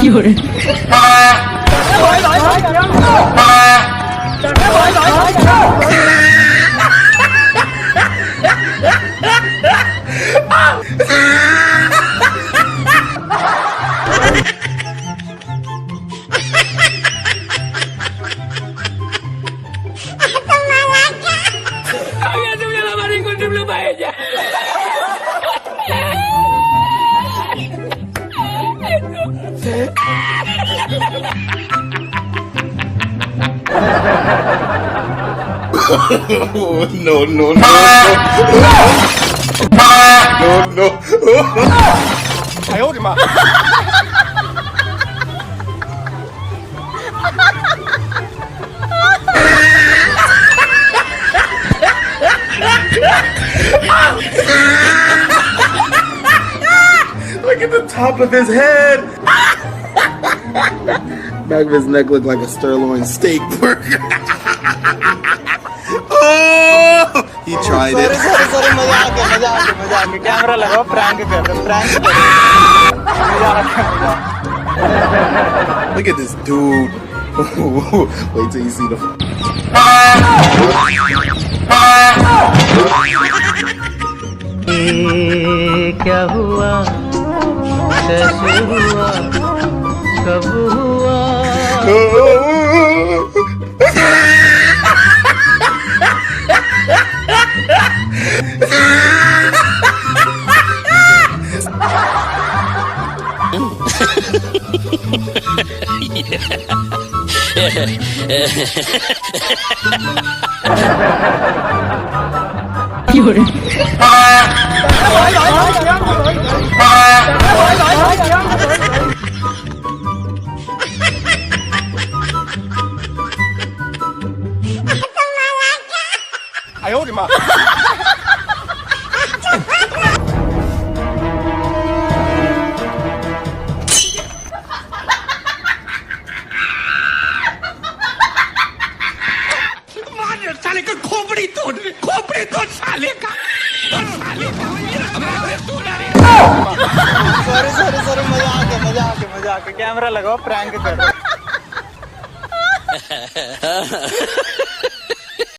有人。no, no, no. No, no. 哎呦我的妈！Look at the top of his head. Back of his neck looked like a sirloin steak burger. Oh, he tried it. sorry मजाक camera लगाओ prank कर रहे prank Look at this dude. Wait till you see the. क्या हुआ कैसे हुआ कब हुआ有人。哎呦我的妈साले का खोपड़ी तोड़ साले का सॉरी मजाक कैमरा लगाओ प्रैंक कर